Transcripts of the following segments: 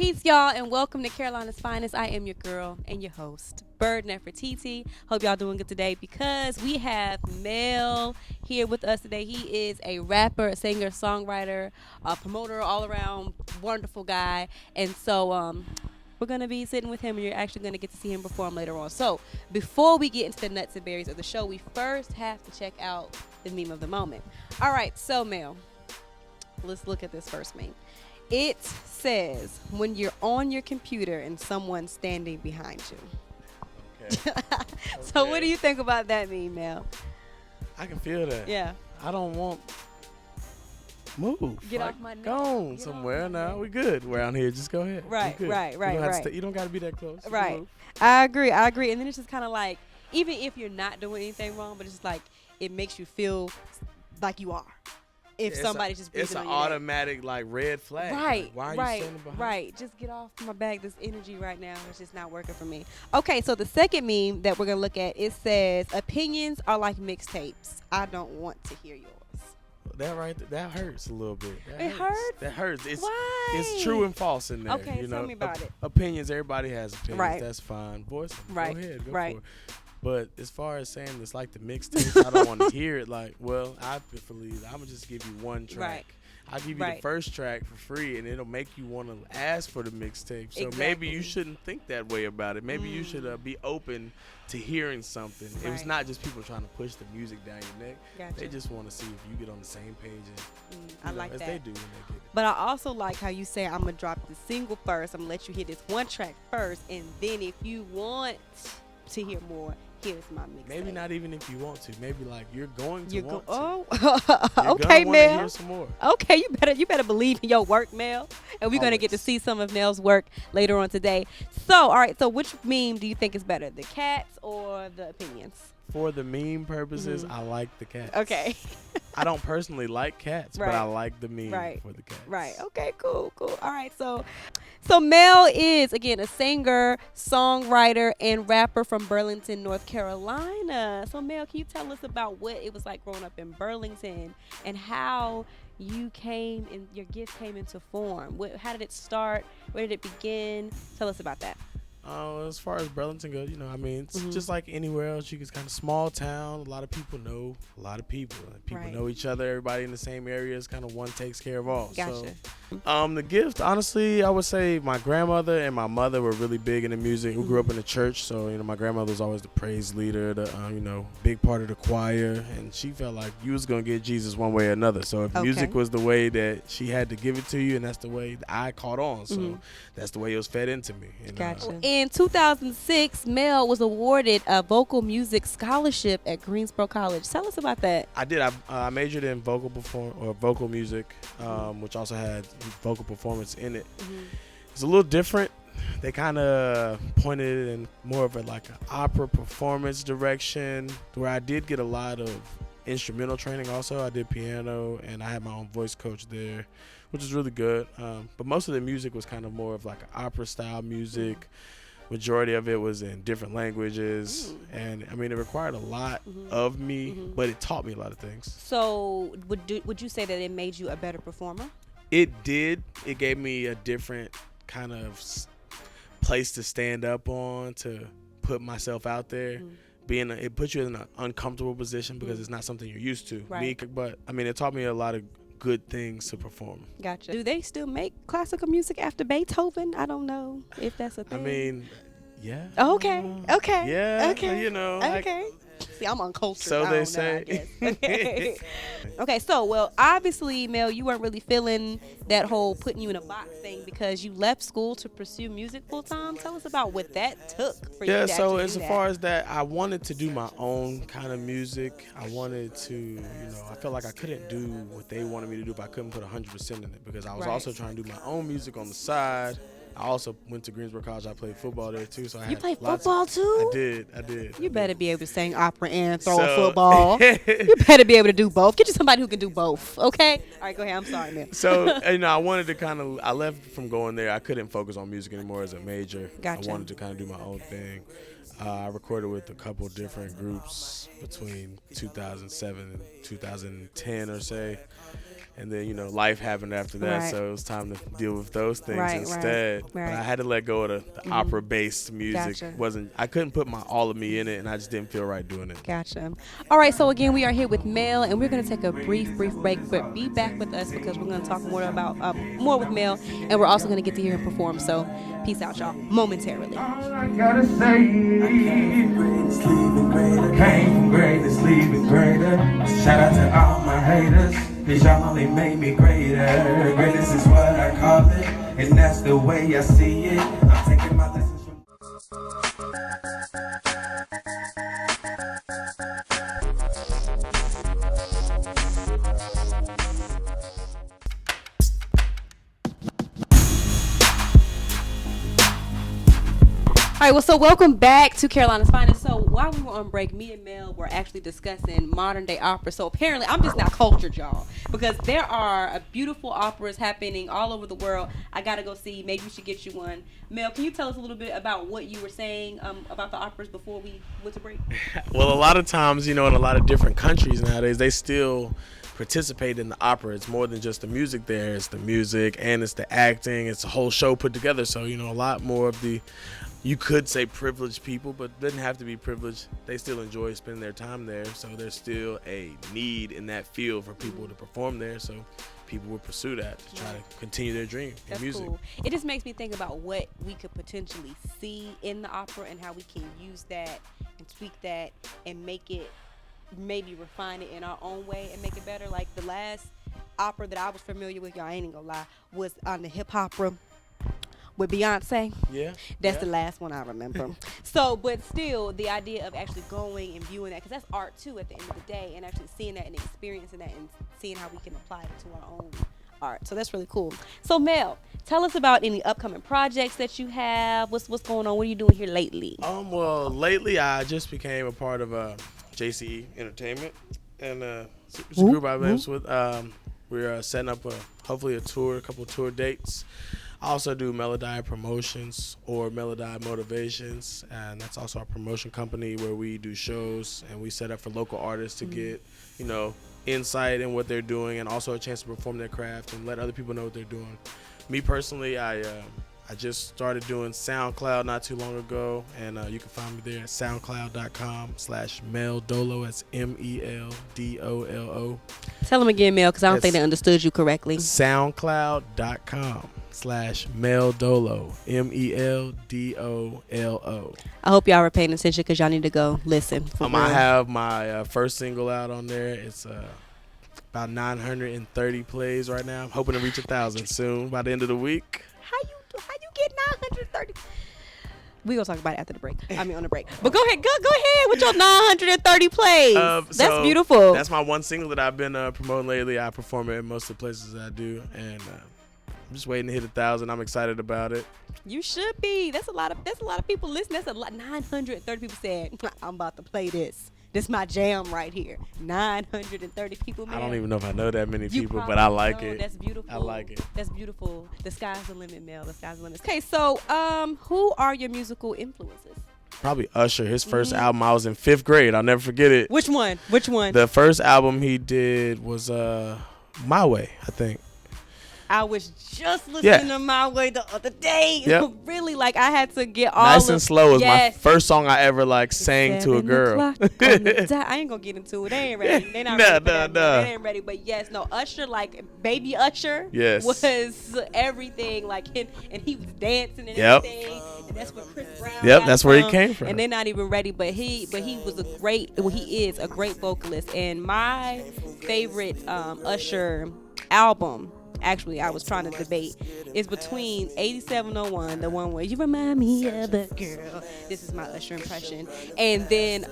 Peace, y'all, and welcome to Carolina's Finest. I am your girl and your host, Bird Nefertiti. Hope y'all doing good today because we have Mel here with us today. He is a rapper, a singer, songwriter, a promoter, all around wonderful guy. And so we're going to be sitting with him, and you're actually going to get to see him perform later on. So before we get into the nuts and berries of the show, we first have to check out the meme of the moment. All right, so Mel, let's look at this first meme. It says, when you're on your computer and someone's standing behind you. Okay. So what do you think about that meme, Mel? I can feel that. Yeah. I don't want move. Get off my neck. Go on Get somewhere off my now. neck. We good. Around here, just go ahead. Right, We good. right, You right, don't have to right. stay- you don't got to be that close. You can Right. move. I agree. And then it's just kind of like, even if you're not doing anything wrong, but it's just like, it makes you feel like you are. If It's somebody's just breathing it's on an your neck. automatic like red flag. Right, Like, why are right, you standing behind? right. Just get off my back. This energy right now is just not working for me. Okay, so the second meme that we're gonna look at, it says, opinions are like mixtapes. I don't want to hear yours. That hurts a little bit. It hurts? That hurts. It's Why? It's true and false in there. Okay, you tell know? me about it. Opinions. Everybody has opinions. Right. That's fine. Voice them. Right, Go ahead. Go right. for it. But as far as saying it's like the mixtapes, I don't want to hear it. Like, well, I believe I'm gonna just give you one track. Right. I'll give you Right. the first track for free, and it'll make you want to ask for the mixtape. So maybe Exactly. you shouldn't think that way about it. Maybe you should be open to hearing something. It was Right. not just people trying to push the music down your neck. Gotcha. They just want to see if you get on the same page I like as that. they do when they get it. But I also like how you say, I'm gonna drop the single first. I'm gonna let you hear this one track first, and then if you want to hear more, here's my mixtape. Maybe not even if you want to. Maybe like you're going to You want go. to. Oh, You're okay, gonna wanna Mel. hear some more. Okay, you better believe in your work, Mel. And we're gonna get to Always. see some of Mel's work later on today. So, all right. So, which meme do you think is better, the cats or the opinions? For the meme purposes, I like the cats. Okay. I don't personally like cats, Right. but I like the meme Right. for the cats. Right. Okay. Cool. All right. So Mel is again a singer, songwriter, and rapper from Burlington, North Carolina. So Mel, can you tell us about what it was like growing up in Burlington and how you came and your gift came into form? How did it start? Where did it begin? Tell us about that. As far as Burlington goes, I mean, it's just like anywhere else. It's kind of small town. A lot of people know a lot of people. People Right. know each other. Everybody in the same area is kind of one takes care of all. Gotcha. So, the gift, honestly, I would say my grandmother and my mother were really big into music. We grew up in the church, so my grandmother was always the praise leader, the big part of the choir, and she felt like you was gonna get Jesus one way or another. So if music was the way that she had to give it to you, and that's the way that I caught on. So that's the way it was fed into me. And, Gotcha. In 2006, Mel was awarded a vocal music scholarship at Greensboro College. Tell us about that. I did. I majored in vocal music, which also had vocal performance in it. It's a little different. They kind of pointed it in more of an opera performance direction, where I did get a lot of instrumental training. Also, I did piano, and I had my own voice coach there, which is really good. But most of the music was kind of more of like opera style music. Majority of it was in different languages, and I mean it required a lot of me, but it taught me a lot of things. So would you say that it made you a better performer? It did. It gave me a different kind of place to stand up on, to put myself out there. It puts you in an uncomfortable position because it's not something you're used to. Right. But I mean, it taught me a lot of good things to perform. Gotcha. Do they still make classical music after Beethoven? I don't know if that's a I thing. mean, yeah. Okay. Yeah. Okay. Okay. See, I'm uncultured. So I they don't know, say. I guess. Okay. Okay. So, well, obviously, Mel, you weren't really feeling that whole putting you in a box thing because you left school to pursue music full time. Tell us about what that took for you. Yeah, to so actually as do that. far as that, I wanted to do my own kind of music. I wanted to, I felt like I couldn't do what they wanted me to do if I couldn't put 100% in it, because I was Right. also trying to do my own music on the side. I also went to Greensboro College. I played football there too. So I You had played lots football too? I did. You better be able to sing opera and throw a So- football. You better be able to do both. Get you somebody who can do both, okay? All right, go ahead. I'm sorry, man. So, I wanted to I left from going there. I couldn't focus on music anymore as a major. Gotcha. I wanted to kind of do my own thing. I recorded with a couple different groups between 2007 and 2010 or so. And then, life happened after that, Right. so it was time to deal with those things Right, instead. right. But I had to let go of the opera-based music. Gotcha. I couldn't put all of me in it, and I just didn't feel right doing it. Gotcha. All right, so again, we are here with Mel, and we're going to take a brief break, but be back with us because we're going to talk more with Mel, and we're also going to get to hear him perform. So, peace out, y'all, momentarily. All I gotta say, came from greatness, leaving greater. Shout out to all my haters, cause y'all only made me greater. Greatness is what I call it, and that's the way I see it. I'm taking my lessons from. All right, well, so welcome back to Carolina's Finest. So while we were on break, me and Mel were actually discussing modern day opera. So apparently, I'm just not cultured, y'all, because there are beautiful operas happening all over the world. I gotta go see. Maybe we should get you one. Mel, can you tell us a little bit about what you were saying about the operas before we went to break? Well, a lot of times, in a lot of different countries nowadays, they still participate in the opera. It's more than just the music there. It's the music and it's the acting. It's a whole show put together. So, a lot more of the, you could say privileged people, but it doesn't have to be privileged. They still enjoy spending their time there. So there's still a need in that field for people to perform there. So people would pursue that to try to continue their dream in music. Cool. It just makes me think about what we could potentially see in the opera and how we can use that and tweak that and make it, maybe refine it in our own way and make it better. Like the last opera that I was familiar with, y'all ain't even gonna lie, was on the hip opera with Beyonce. Yeah. That's the last one I remember. So, but still, the idea of actually going and viewing that, because that's art too at the end of the day, and actually seeing that and experiencing that and seeing how we can apply it to our own art. So that's really cool. So Mel, tell us about any upcoming projects that you have. What's going on? What are you doing here lately? Well, lately I just became a part of JCE Entertainment, and it's a group I've been with. We're setting up hopefully a couple tour dates. I also do Melodia Promotions or Melodia Motivations, and that's also our promotion company where we do shows and we set up for local artists to get, insight in what they're doing and also a chance to perform their craft and let other people know what they're doing. Me personally, I just started doing SoundCloud not too long ago, and you can find me there at soundcloud.com/meldolo. That's MELDOLO. Tell them again, Mel, because I don't think they understood you correctly. SoundCloud.com/meldolo. MELDOLO. I hope y'all are paying attention because y'all need to go listen. I have my first single out on there. It's about 930 plays right now. I'm hoping to reach 1,000 soon by the end of the week. How you get 930? We gonna talk about it after the break. On the break. But go ahead with your 930 plays. That's beautiful. That's my one single that I've been promoting lately. I perform it in most of the places I do, and I'm just waiting to hit 1,000. I'm excited about it. You should be. That's a lot of people listening. That's a lot. 930 people said, "I'm about to play this. This is my jam right here." 930 people, man. I don't even know if I know that many people, but I like it. That's beautiful. I like it. That's beautiful. The sky's the limit, Mel. The sky's the limit. Okay, so who are your musical influences? Probably Usher. His first album, I was in 5th grade. I'll never forget it. Which one? The first album he did was My Way, I think. I was just listening to My Way the other day. Yep. Really, I had to get all Nice and Slow is my first song I ever sang to a 7 girl. I ain't gonna get into it. They ain't ready. They not ready. They ain't ready. But yes, no, Usher, Baby Usher, was everything. And he was dancing and everything. And that's where Chris Brown. That's where he came from. And they're not even ready. But he was he is a great vocalist. And my favorite Usher album, actually, I was trying to debate, is between 8701, the one where you remind me of the girl. This is my Usher impression. And then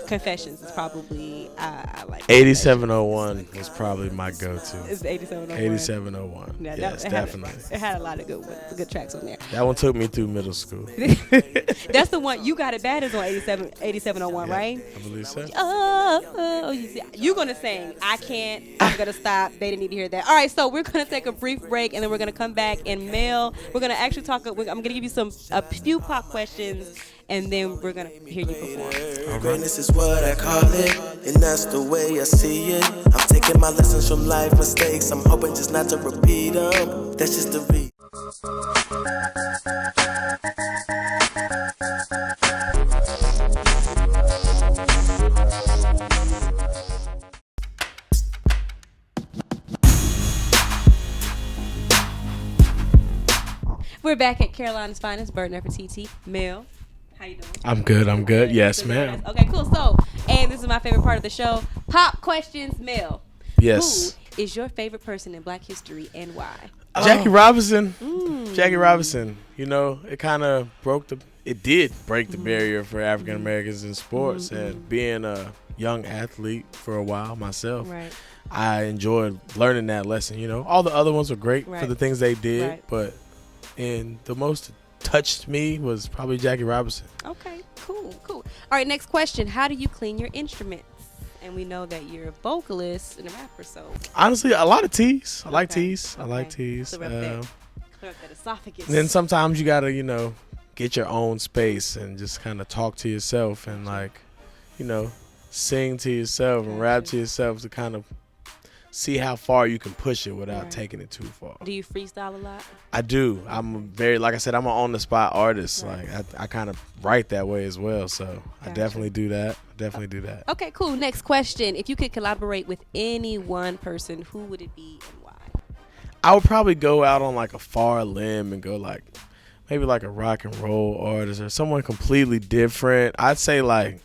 Confessions is probably, I like 8701 was probably my go-to. It's 8701. 8701. Yeah, yes, definitely. It had a lot of good tracks on there. That one took me through middle school. That's the one, You Got It Bad is on 8701, right? I believe so. You're going to sing. I can't. I'm going to stop. They didn't need to hear that. All right, so we're going to take a brief break, and then we're going to come back. And Mel, we're going to actually talk. I'm going to give you a few pop questions, and then we're going to hear you perform. Greatness is what I call it, and that's the way I see it. I'm taking my lessons from life mistakes. I'm hoping just not to repeat them. That's just the reason. We're back at Carolina's Finest, Bird Nefertiti. Mel, how you doing? I'm good. Yes, ma'am. Okay, cool. So, and this is my favorite part of the show, Pop Questions, Mel. Yes. Who is your favorite person in Black history and why? Jackie Robinson. Jackie Robinson. You know, it kind of did break the barrier for African Americans in sports. And being a young athlete for a while myself, Right. I enjoyed learning that lesson. You know, all the other ones were great for the things they did, Right. but the most touched me was probably Jackie Robinson. Okay, cool. All right, next question. How do you clean your instruments? And we know that you're a vocalist and a rapper, so. Honestly, a lot of teas. I like Okay. teas. I like teas. Clear up that esophagus. Then sometimes you gotta, get your own space and just kind of talk to yourself and sing to yourself and rap to yourself to kind of see how far you can push it without taking it too far. Do you freestyle a lot? I do. I'm like I said, I'm an on the spot artist. Right. Like I kind of write that way as well. So I Gotcha. definitely do that. Okay, cool. Next question. If you could collaborate with any one person, who would it be and why? I would probably go out on like a far limb and go like maybe like a rock and roll artist or someone completely different. I'd say like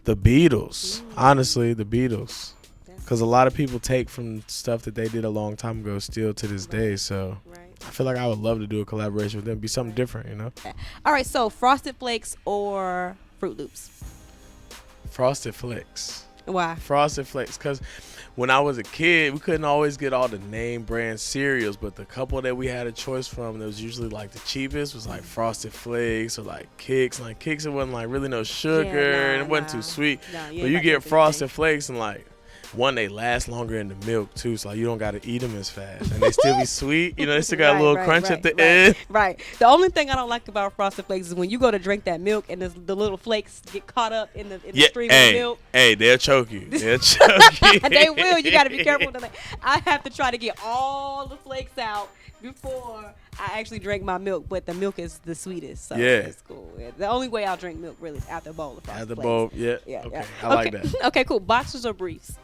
the Beatles. Honestly, the Beatles. Because a lot of people take from stuff that they did a long time ago still to this day. So I feel like I would love to do a collaboration with them. Be something different, All right, so Frosted Flakes or Fruit Loops? Frosted Flakes. Why? Frosted Flakes. Because when I was a kid, we couldn't always get all the name brand cereals. But the couple that we had a choice from that was usually like the cheapest was like Frosted Flakes or like Kix. Like Kix, it wasn't like really no sugar and it wasn't too sweet. But you get Frosted Flakes and like, one, they last longer in the milk too, so like, you don't got to eat them as fast, and they still be sweet. They still got a little crunch at the end. Right. The only thing I don't like about Frosted Flakes is when you go to drink that milk and the little flakes get caught up in the stream of milk. Hey, they'll choke you. They will. You got to be careful. I have to try to get all the flakes out before I actually drink my milk, but the milk is the sweetest, so it's cool. The only way I'll drink milk really is after a bowl of Frosted After Flakes. bowl, okay. I like that. Okay, cool. Boxers or briefs?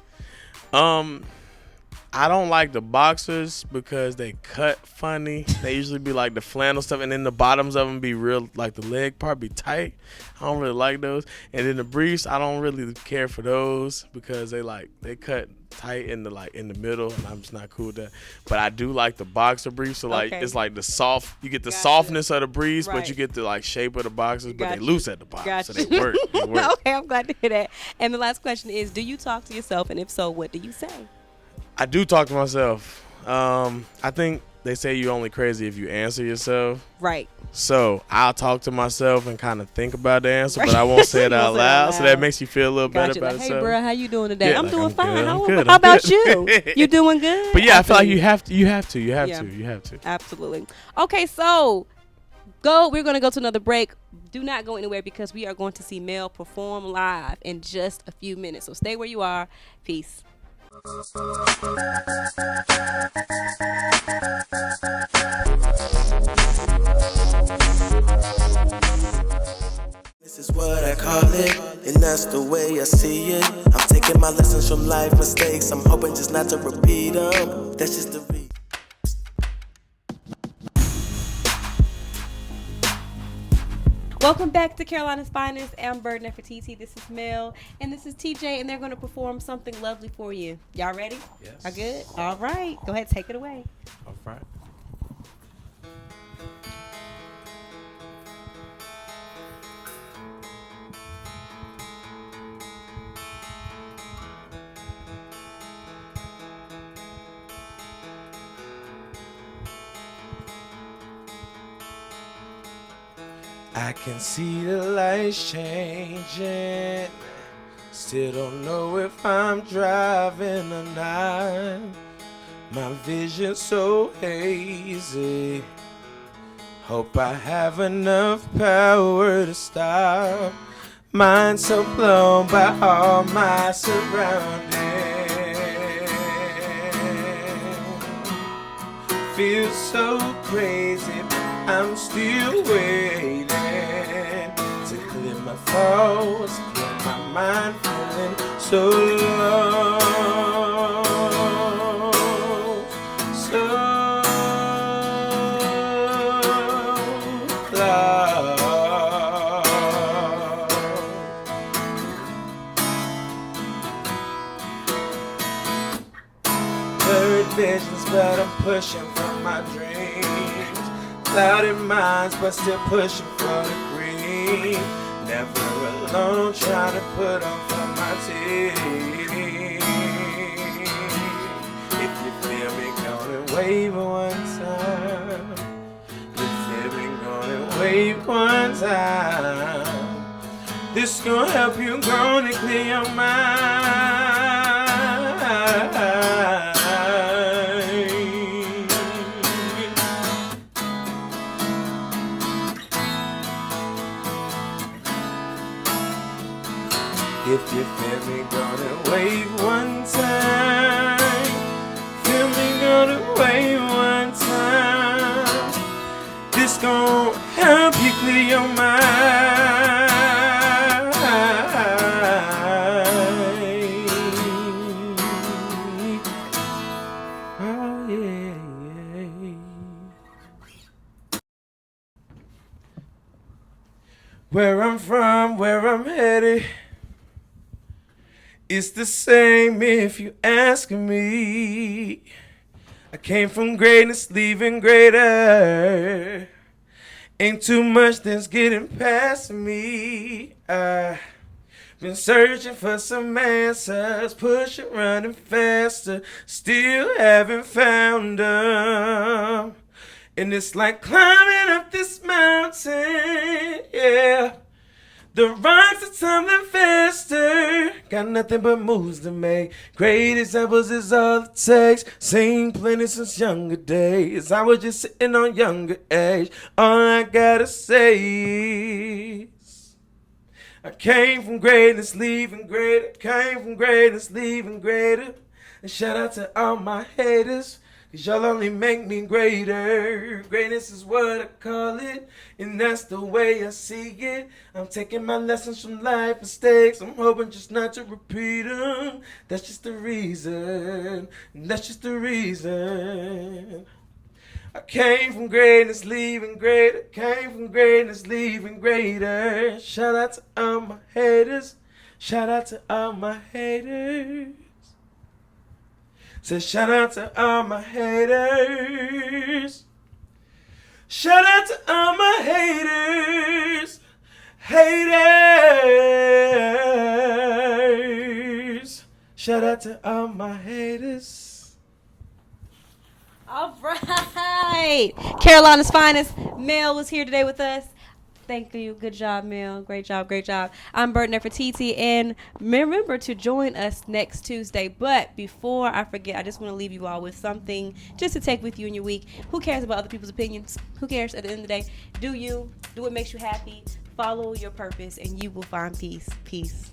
I don't like the boxers because they cut funny. They usually be like the flannel stuff, and then the bottoms of them be real, like the leg part be tight. I don't really like those. And then the briefs, I don't really care for those because they cut tight in the middle, and I'm just not cool with that. But I do like the boxer briefs. So it's like the soft. You get the softness of the briefs, but you get the like shape of the boxers. But they loose at the bottom, so they work. Okay, I'm glad to hear that. And the last question is: do you talk to yourself, and if so, what do you say? I do talk to myself. I think they say you're only crazy if you answer yourself. Right. So I'll talk to myself and kind of think about the answer, but I won't say it out loud. So that makes you feel a little better about Hey, yourself. bro, how you doing today? Yeah, I'm doing fine. Good. How about you? You doing good? But yeah, I feel like you have to. Absolutely. Okay, so we're going to go to another break. Do not go anywhere because we are going to see Mel perform live in just a few minutes. So stay where you are. Peace. This is what I call it, and that's the way I see it. I'm taking my lessons from life mistakes. I'm hoping just not to repeat them. That's just the reason. Welcome back to Carolina's Finest. I'm Bird Nefertiti. This is Mel, and this is TJ, and they're going to perform something lovely for you. Y'all ready? Yes. Are good? All right. Go ahead, take it away. All right. I can see the lights changing. Still don't know if I'm driving or not. My vision's so hazy. Hope I have enough power to stop. Mind so blown by all my surroundings. Feels so crazy, but I'm still waiting to clear my thoughts, clear my mind, feeling so low, so low. Blurred visions, but I'm pushing for my dreams. Clouded minds, but still pushing for the green. Never alone, trying to put on for my team. If you feel me, go and wave one time. If you feel me, go and wave one time. This gonna help you grow and clear your mind. If you feel me, gonna wave one time. Feel me, gonna wave one time. This gon' help you clear your mind. Oh yeah, yeah. Where I'm from, where I'm headed, it's the same if you ask me. I came from greatness, leaving greater. Ain't too much that's getting past me. I've been searching for some answers, pushing, running faster, still haven't found them. And it's like climbing up this mountain, yeah. The rocks are tumbling faster. Got nothing but moves to make. Great examples is all it takes. Seen plenty since younger days. I was just sitting on younger age. All I gotta say is I came from greatness, leaving greater. Came from greatness, leaving greater. And shout out to all my haters, 'cause y'all only make me greater. Greatness is what I call it, and that's the way I see it. I'm taking my lessons from life mistakes. I'm hoping just not to repeat them. That's just the reason. That's just the reason. I came from greatness, leaving greater. Came from greatness, leaving greater. Shout out to all my haters. Shout out to all my haters. Say shout out to all my haters. Shout out to all my haters. Haters. Shout out to all my haters. All right. Carolina's finest. Mel was here today with us. Thank you. Good job, Mel. Great job. Great job. I'm Bird Nefertiti, and remember to join us next Tuesday. But before I forget, I just want to leave you all with something just to take with you in your week. Who cares about other people's opinions? Who cares at the end of the day? Do you. Do what makes you happy. Follow your purpose, and you will find peace. Peace.